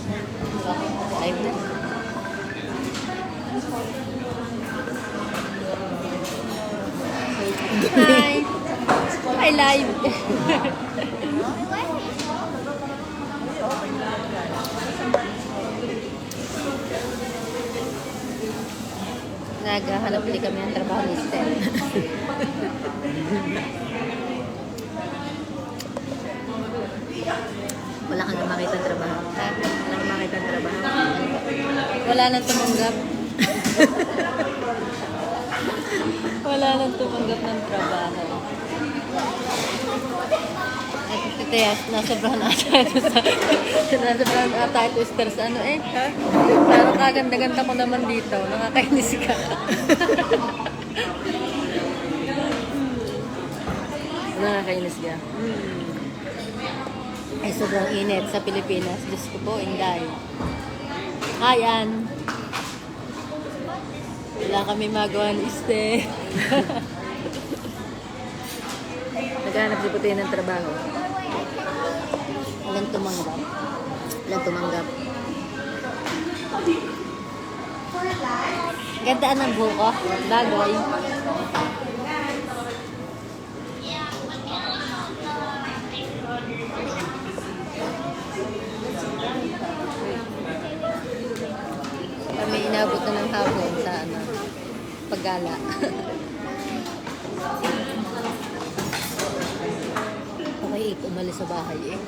Live na. Hi! Hi, live! Naghahanap ulit kami ng trabaho ni Stel. Wala kang makita ng trabaho. Ha? Wala kang makita ng trabaho. Wala nang tumanggap. Wala nang tumanggap ng trabaho. At titiyas, nasobrahan ata ito sa... nasobrahan ata ito stars. Ano eh, ha? Parang kaganda-ganda ko naman dito. Nakakainis ka. Nakakainis ka. Ay, sobrang init sa Pilipinas. Diyos ko po, Inday. Hi, Ann. Wala kami magawa ni Este. Naghahanap si Puti ng trabaho. Walang tumanggap. Walang tumanggap. Gandaan ng buko. Bagay. Kami inabot na ng hapon sa ano, paggala. Okay, umalis sa bahay eh.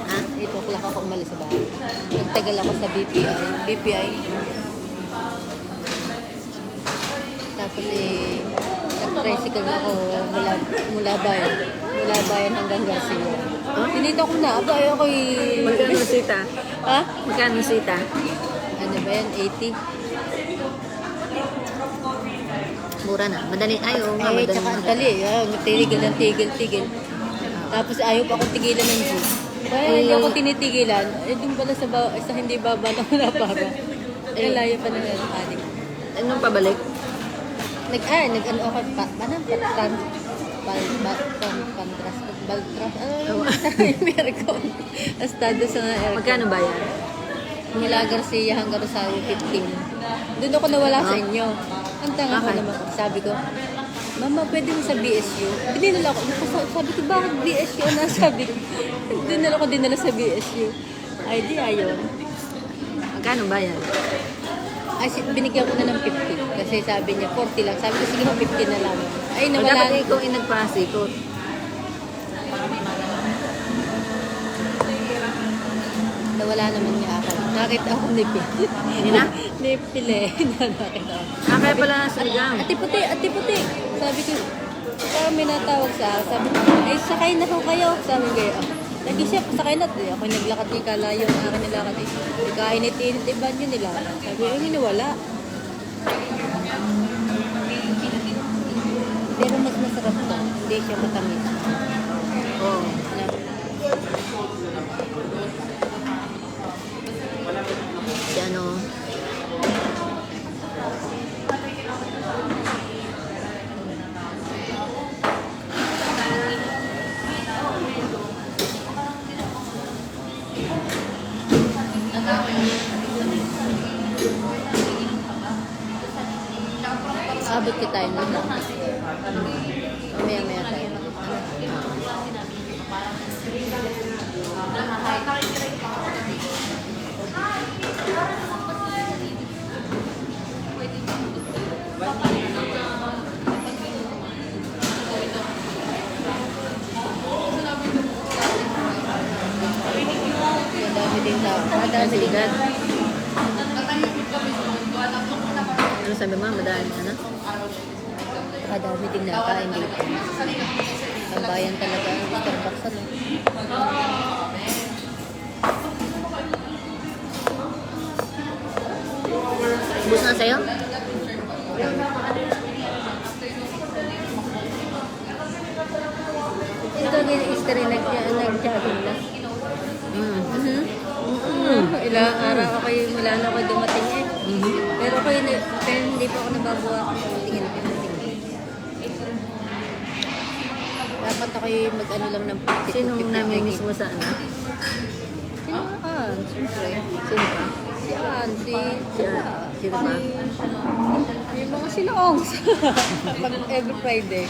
Ha? 8 o'clock ako umalis sa bahay. Nagtagal ako sa BPI. Tapos eh, nag-tricycle ako mula bayan hanggang Garcia. Pinito ko na, aba ako Magkano sita? Ha? Magkano sita? Ano ba yan? 80? Mura na. Madali. Ayaw nga. Eh, Madali. tsaka ang dali. Tigil. Tapos ayaw pa akong tigilan ng juice. Kaya hindi ako tinitigilan. Eh, dun pala sa hindi baba na wala pa ba? Eh, layo pa na ng adik. Anong pabalik? Nag-ano ako pa, Baltras, Mercon. Estado sa aircon. Magkano ba yan? Mula Garcia hanggang Rosario 15. Doon ako nawala sa inyo. Ang tanga ko Bakit? naman. Sabi ko, Mama, pwede mo sa BSU? Dinala ko. Sabi ko, bakit BSU? Sabi ko, dinala ko dinala sa BSU. Ay, di ayon. Magkano ba yan? Ay, binigyan ko na ng 50. Kasi sabi niya, 40 lang. Sabi ko, sige mo, 50 na lang. Ay, Dapat nawala. ikaw inagpasikot. Nawala naman niya ako. Nakita ako ni Pil. Nina? Ni Pile. Nakita ako. Kaya pala nasugang. Ate puti. Sabi ko, parang may natawag sa akin. Sabi ko, ay sakay na ho kayo. Sabi ko, lagi siya, sakay na. Ako naglakad ni Kalayo. Ang akin nilakad. Kainit-init, iba nyo nila. Sabi ko, hindi wala. Pero mas masarap to. Hindi siya matamis. Oo. Na, Si ano? abot ka tayo nito. Maya tayo. Madami din tao. Madami din Sigat. Ano sabi mo? Madami ano? Madami din nakain dito. Ang bayan talaga ang Starbucks ano. Ubus na sa'yo? Ito din history nag-jogging na. Ilang araw ako mula na ako dumating eh. Pero ako pero hindi pa ako nababuha ako tingin. Dapat ako mag-ano lang ng 50 Sinong namimiss mo sa ano? Sino ka? Siyempre. Sino pa? Si Ann, Sino pa? yung mga sinoongs. Pag every Friday,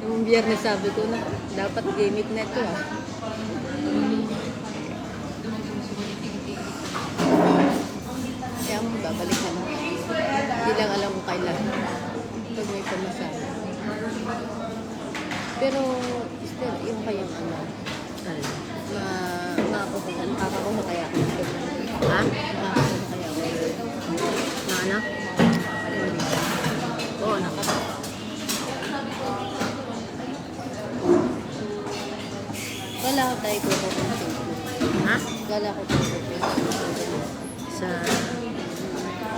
yung biyernes sabi ko na, dapat gimmick na ito ah. Kaya mo, babalik na naman. Hindi lang alam ko kailan. Pag may pamasahe. Pero, still, yung kayang ano, Ano? makakakuha kaya ako. Ha? Makakakuha kaya ako. Na ano? Oo, nakata. Wala ko tayo pupunta sa Facebook. Ha? Wala ko tayo sa Facebook. Sa...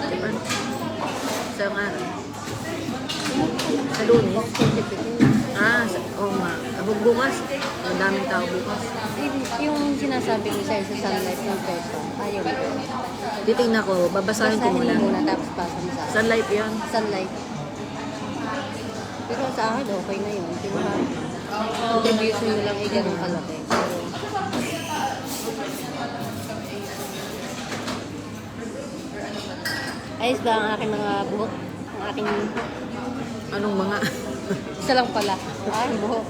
Diba? Sa nga... Sa Lunes? Oo nga. Bukas. Ang daming tao bukas. Yung sinasabi ko sa'yo sa sunlight ng Pepa, ayaw ko. Titingnan ko, babasahin ko Basahin muna. mo muna, tapos pasa mo sa akin. Sunlight yan. Sunlight. Pero sa akin, okay na yun. Di ba? Contribution mo lang ay ganun kalaki. Pero, ayos ba ang aking mga buhok? Ang aking... Anong mga... Isa lang pala. Ang buhok.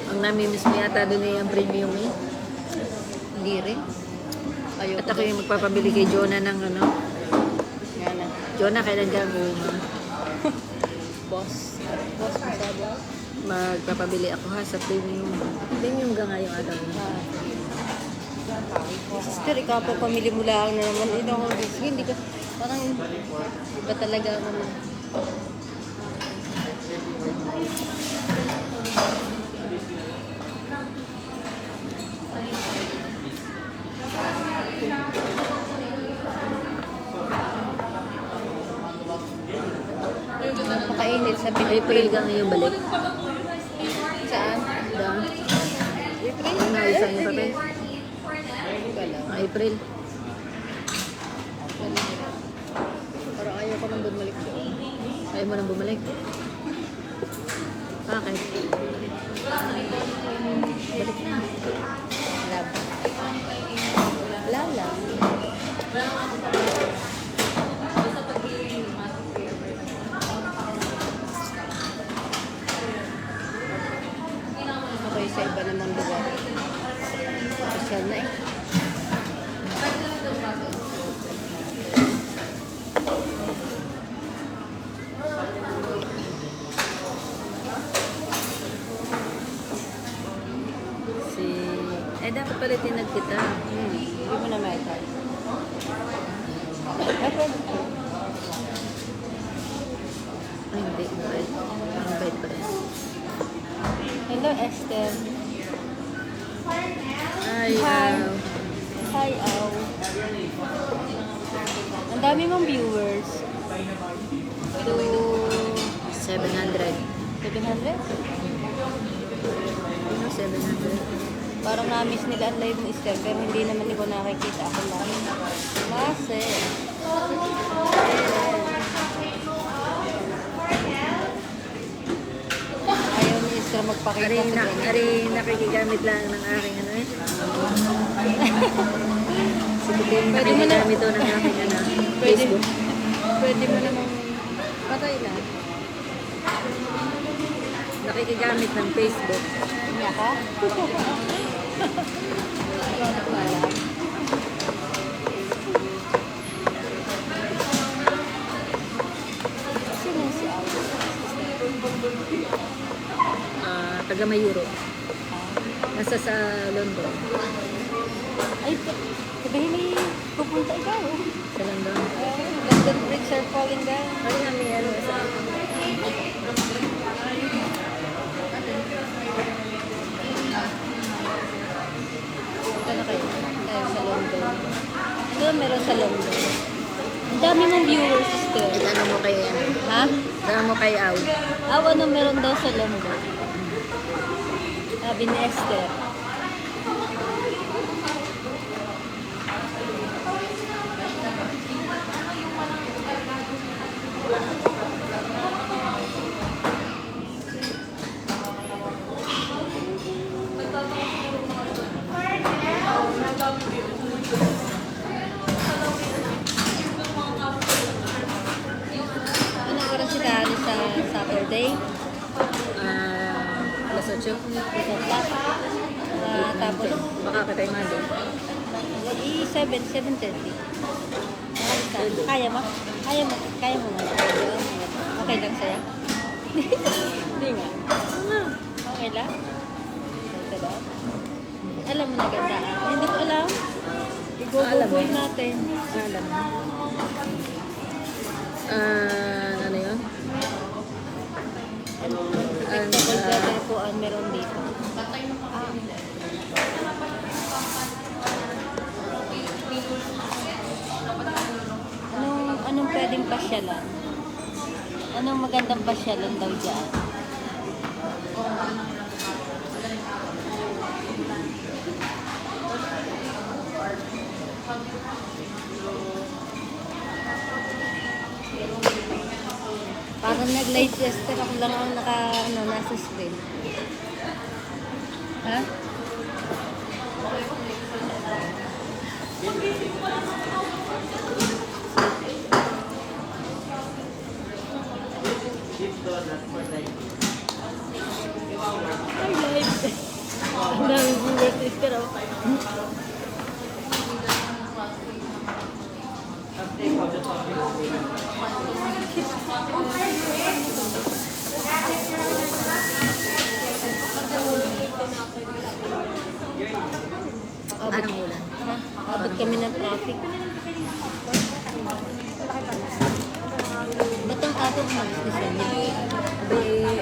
Ang namimiss mo yata doon ay ang premium eh. Hindi rin. Ayoko. At ako yung magpapabili kay Jonah ng ano. Nga na. Jonah, kailan ka mo Boss. Boss, masabi ako. magpapabili ako ha sa premium. Premium ka nga yung alam mo. Sister, ikaw pa pamili mo lang na naman. Hindi ka, parang iba talaga ako na. Napakainit sa April ka ngayon balik. Saan? Da. April? Ang naisang yung papel. Wala. April. Parang ayaw ko nang bumalik doon. Ayaw mo nang bumalik. Bakit? Balik na. Lab. Wala lang. Okay, sa iba namang lugar. Social na eh. Dapat pala tinag kita. Hindi mo na maitay. Okay. Ay, hindi. Ang bait pa rin. Hello, Esther. Ay, Hi. Hi, Aw. Ang dami mong viewers. To 700. 700? Ano, 700? Parang na-miss nila ang live ni Esther, pero hindi naman ko nakikita ako lang. Kasi, ayaw ni Esther magpakita sa ganyan. Ari, nakikigamit lang ng aking ano eh. Sige, Pwede mo na- nakikigamit to ng aking ano, Pwede, Facebook. pwede mo namang patay na. Nakikigamit ng Facebook. Niya ka? Wala. Sino si Aw? Taga Mayuro. Nasa sa London. Ay, sabihin may pupunta ikaw. Sa London. London Bridge are falling down. Ay, kami ano sa... Punta na kayo. Tayo sa London. Ito meron sa London. Ang dami mong viewers, sister. Ano mo kay ano? Ha? Ano mo kay Aw? Ano meron daw sa London? Sabi ni Esther. Saturday. Alas 8. Isa pa. Tapos, Baka katay nga doon. 7:30. Kaya mo? Kaya mo man. Okay lang sa'yo? Hindi nga. Okay lang? Ito ba? Alam mo na ganda. Hindi ko alam. Igugugoy natin. Alam mo. Ano yun? Vegetable butter po ang meron dito. Anong pwedeng pasyalan? Anong magandang pasyalan daw dyan? Parang nag-Leicester ako lang ang nasa screen. Ha? Ay, live. Ang daming viewers, sister. Anong ulan? Ha? Abot kami ng traffic. Ba't ang abot mo?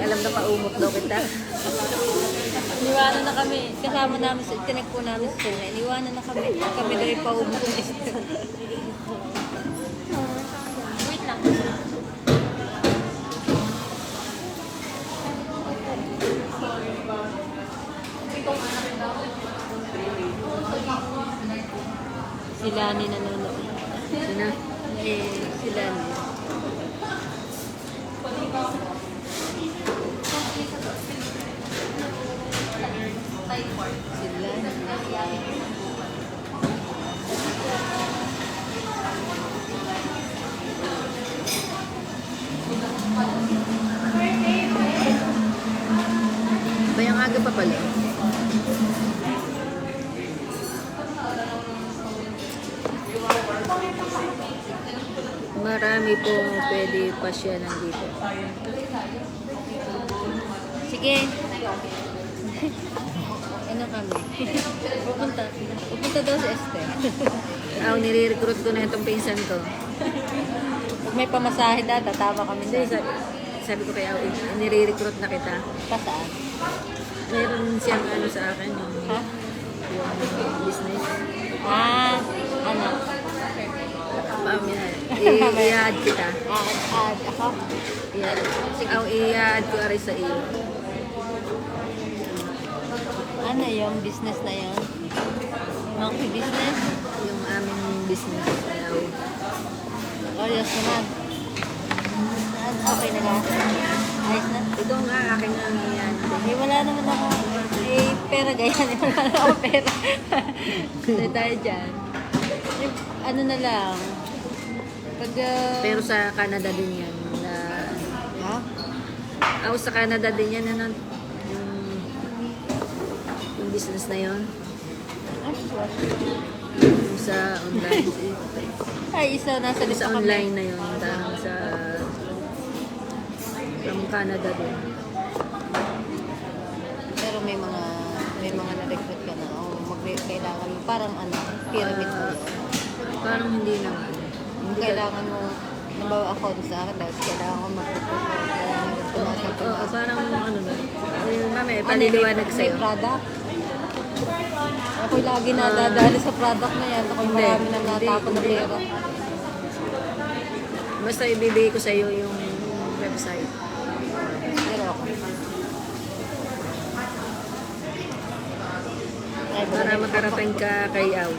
Alam na paumot daw kita. Iniwanan na kami. Kasama namin, tinagpo namin sa sila. Iniwanan na kami. Kami na rin paubos. Wait lang. Sila ni nanonood. Sino? Sila ni. Bayang aga pa pala. Marami po pwede pasyalan dito. Sige. Ano kami? Pupunta daw si Esther. Nire-recruit ko na itong pinsan ko. Pag may pamasahe data, tama kami Hindi, na. sabi ko kay Awi, nire-recruit na kita. Pasaan? Meron siyang ano sa akin, Ha? yung business. Ano? I-add kita. Ako? I-add ko aray sa iyo. Ano yung business na yun? Monkey business? Yung aming business. Ayaw. Ayos naman. Okay na lang. Ayos na. Ito nga, akin ang i-add. Wala naman ako. Pera ganyan. Wala naman ako pera. Hindi tayo dyan. Ano na lang. Pag... Pero sa Canada din yan. Ha? Ako sa Canada din yan. Ano, yung business na yon. Yung sa online. Ay, isa nasa Sa online na yun. Dahil sa from Canada din. Pero may mga na-recruit ka na. O kailangan mo. Parang ano, pyramid mo. Parang hindi naman. Hindi kailangan mo nabawa account sa akin dahil kailangan ko mag-report. Oo, parang ano na. Mamaya, paliliwanag May sa'yo. product. Ako lagi nadadali sa product na yan. Ako marami na natapon na pera. Basta ibibigay ko sa'yo yung website. Pero ako. Para makarating ka kay Aw.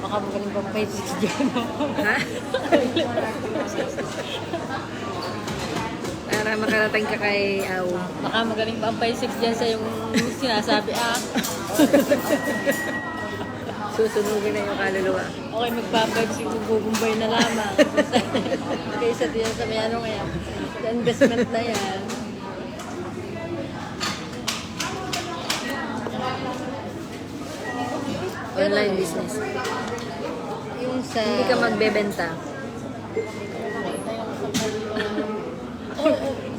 Baka magaling pang 5-6 dyan. Ha? Para makarating ka kay Aw. Baka magaling pang 5-6 dyan sa yung sinasabi. Susunugin na yung kaluluwa. Okay, magpa-5-6 gugumbay na lamang. Kaysa diyan sa may ano ngayon. Sa investment na yan. Online business. Yung sa... Hindi ka magbebenta.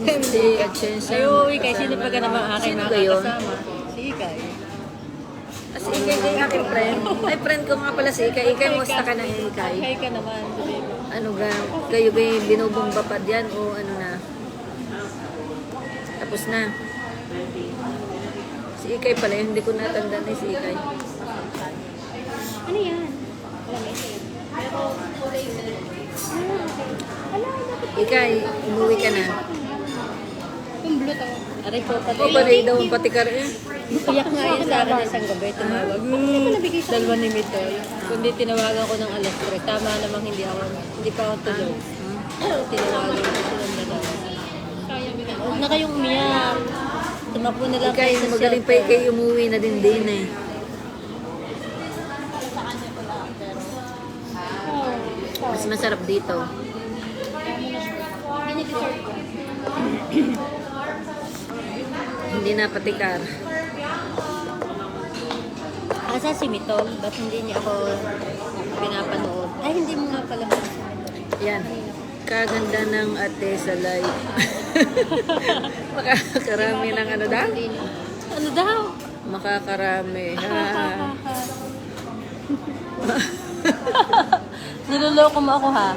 Hindi, AdSense. Ay, uuwi kay sino pa ka naman aking Sino ba yun? makakasama? Si Ikay. Si Ikay kay aking friend. Ay, friend ko nga pala si Ikay. Ikay, musta ka na Ikay? Ikay ka naman. Ano ga, kayo ba binubomba pa dyan o ano na? Tapos na. Si Ikay pala, hindi ko natandaan si Ikay. Ano yan? Ikay, umuwi ka na. Yung blue to. Aray po, pati. O, panay daw ang patikar eh. Iyak nga yun sa akin isang gabi, tumawag. Dalawa ni Mitoy. Kundi tinawagan ko ng alas 3. Tama namang hindi pa ako tulog. Tinawagan ko silang dalawa. Huwag na kayong umiyak. Tumapo na lang Ikay, kayo sa magaling pa Ikay umuwi na din eh. Mas masarap dito. Hindi na patikar. Asa si Mitol? Ba't hindi niya ako pinapanood? Ay, hindi mo nga pala. Yan. Kaganda ng ate sa live. Makakarami ng ano daw? Ano daw? Makakarami. Ha. Niloloko mo ako ha?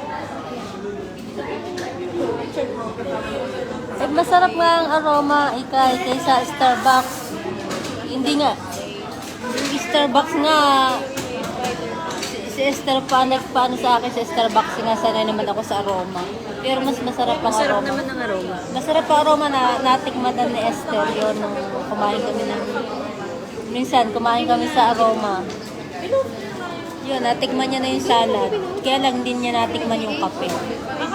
Eh, masarap nga ang aroma, Ikay, kaysa Starbucks. Hindi nga. Yung Starbucks nga, si Esther paano sa akin sa Starbucks nga sanay naman ako sa aroma. Pero mas masarap ang Masarap aroma. naman ang aroma. Masarap ang aroma na natikman na ni Esther yun nung kumain kami ng... Minsan, kumain kami sa aroma. Yun, natikman niya na yung salad. Kaya lang din niya natikman yung kape.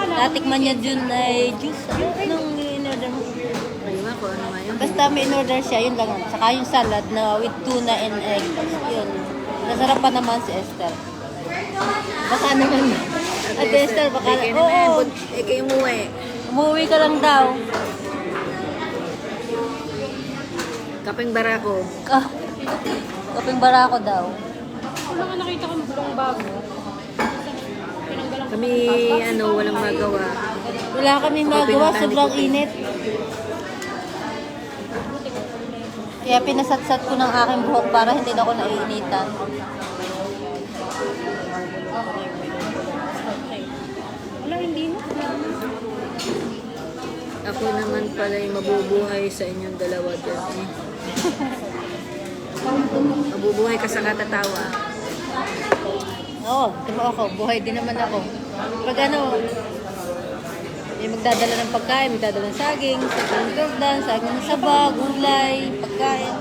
Natikman niya dun ay juice. Anong in-order mo? Ayun ko, ano nga yun? Basta may in-order siya, yun lang. Saka yung salad na with tuna and egg. Yun. Nasarap pa naman si Esther. Baka naman. At Esther, baka... Oo, Ikay umuwi. umuwi ka lang daw. Kapeng barako. Ah, kaping barako daw. Kami, ano, walang magawa. Wala kaming magawa, sobrang init. Kaya pinasatsat ko ng aking buhok para hindi na ako naiinitan. Wala, hindi na. Ako naman pala yung mabubuhay sa inyong dalawa dyan eh. Mabubuhay ka sa katatawa. Oo, diba ako, buhay din naman ako. Pag ano, may magdadala ng pagkain, magdadala ng saging saging ng saba, gulay, pagkain.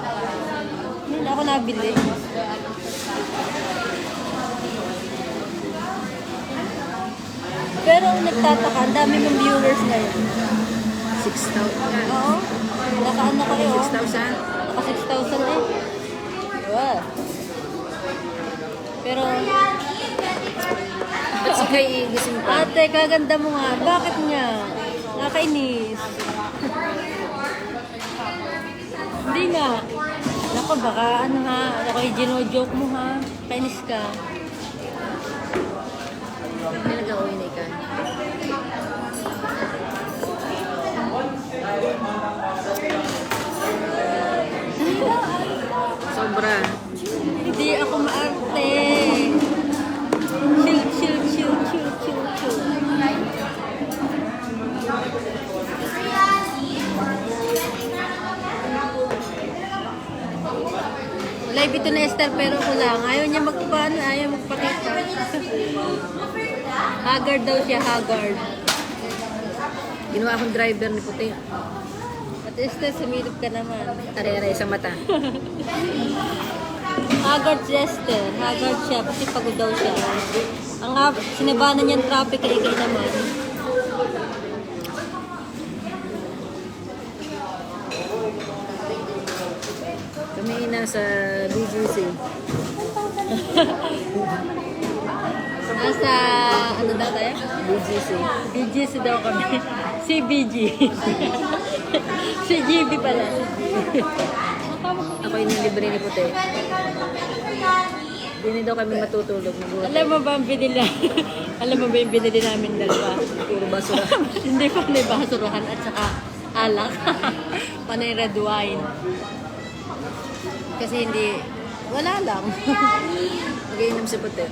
Hindi na ako nabili. Pero ang nagtataka, ang dami mong viewers ngayon. 6,000. Oo, nakaano kayo. 6,000? Naka 6,000 eh. Wow. Pero, Ba't si Kay gising pa? ate, kaganda mo nga. Bakit niya? Nakainis. Hindi nga. Naku, baka ano ha, ako yung gino-joke mo ha. Kainis ka. May nag-away na Ikay. Sobra. Hindi ako maarte. Chill, chill, chill, chill, chill, chill. Live ito na Esther pero ko lang. Ayaw niya magpaano, ayaw magpakita. Haggard daw siya, haggard. Ginawa akong driver ni Puti. At Esther, sumilip ka naman. Are-are sa mata. Haggard si Esther. Haggard siya. Kasi pagod daw siya. Ang sinabanan niyang traffic ay ikay naman. Kami nasa BGC. Nasa, ano daw tayo? BGC. BGC daw kami. CBG. Si GB pala. Ako yung libre ni Puti. Hindi daw kami matutulog. Alam mo ba ang binili? Alam mo ba yung binili namin dalawa? Puro basura. Hindi pa na basurahan at saka alak. Panay red wine. Kasi hindi, wala lang. Mag-iinom si Puti.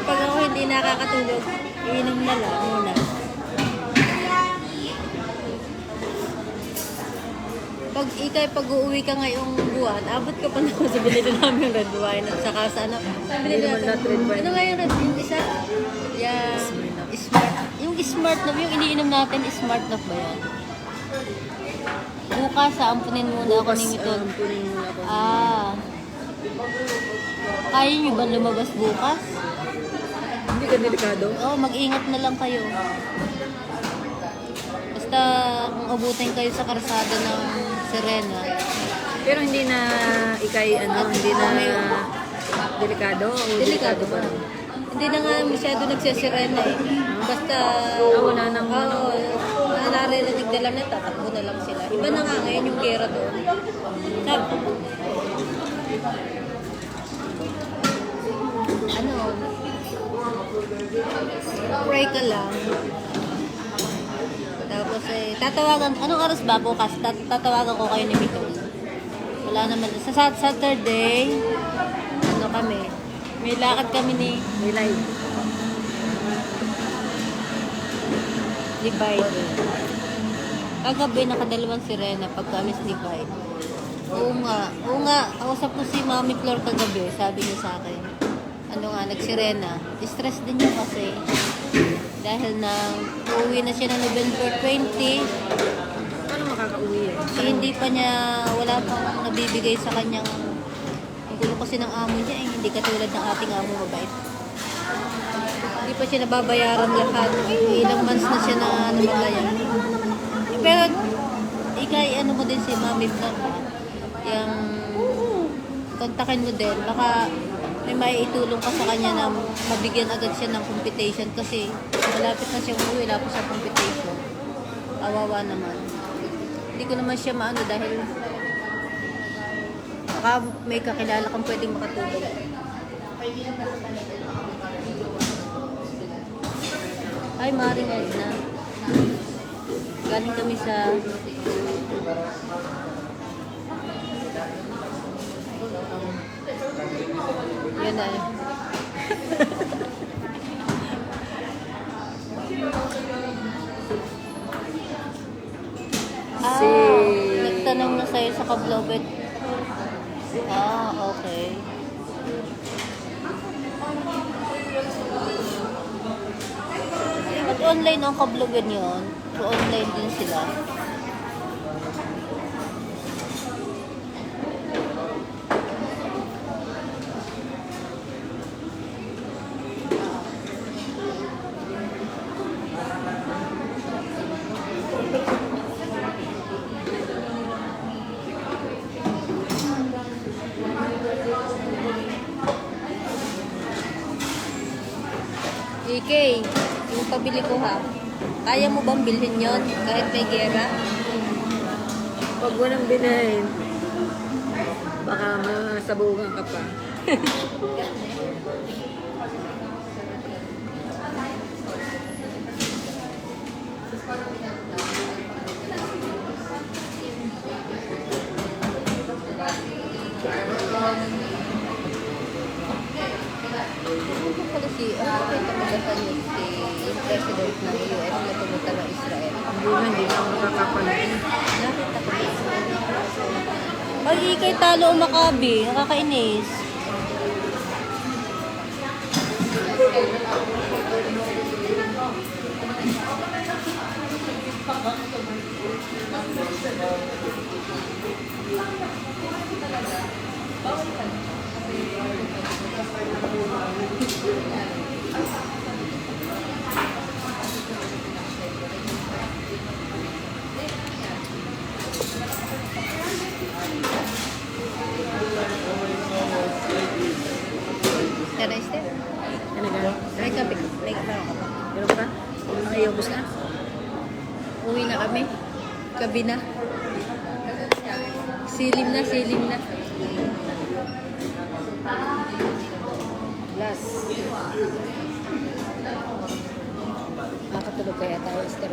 Pag ako hindi nakakatulog, iinom na lang muna. Pag uuwi ka ngayong buwan, abot ka pa naman sa binili namin yung red wine at saka sa ano. Binili naman natin. not red wine. Ano nga yung red wine? Isa? Yeah. Smart. Yung smart na, yung iniinom natin, smart na ba yan? Bukas, ampunin muna ako ni Mitol. Punin muna ako. Kaya nyo ba lumabas bukas? Hindi ka delikado. Oo, mag-ingat na lang kayo. Basta kung abutin kayo sa karsada ng Serena. Pero hindi na hindi na delikado o delikado pa rin? Hindi na nga masyado nagsesirena eh. Basta, wala nang narinig na lang na tatakbo na lang sila. Iba na nga ngayon yung gera doon. Ano, pray ka lang. Tapos tatawagan, anong oras ba bukas? Tatawagan ko kayo ni Mito. Wala naman. Sa Saturday, ano kami, may lakad kami ni Divide. Kagabi, nakadalawang sirena pagka Miss Divide. Oo nga, kausap ko si Mami Flor kagabi, sabi niya sa akin, nagsirena. Stress din niya kasi. Dahil uuwi na siya ng November 20. Paano makaka-uwi yan? Hindi pa niya, wala pang nabibigay sa kanyang, ang gulo kasi ng amo niya, hindi katulad ng ating amo mabait. Hindi pa siya nababayaran lahat. Ilang months na siya na namalayan. Pero, ano mo din si Mami Blanc, yung kontakin mo din, baka may maiitulong ka sa kanya na mabigyan agad siya ng computation kasi malapit na siya umuwi, wala pa sa computation. Awawa naman. Hindi ko naman siya maano dahil baka may kakilala kang pwedeng makatulong. Ay, Maring Edna. Galing kami sa yan na. Nagtanong na sa'yo sa Kablobet. Okay. Ba't online ang Kablobet yun? So online din sila. EK, yung pabili ko ha, kaya mo bang bilhin yon kahit may gera? Pag walang binahin, baka masabugan ka pa. Si president ng US na pumunta ng Israel. Hindi na ako nakakapanood. Nakita ko dito. Ay, ikay talo o Maccabi. Nakakainis. Tara, Esther. Ano ka? May kape. May kape ako pa. Meron ka? Ay, ubos na? Uwi na kami. Gabi na. Silim na, silim na. Last. Makakatulog kaya tayo, Esther.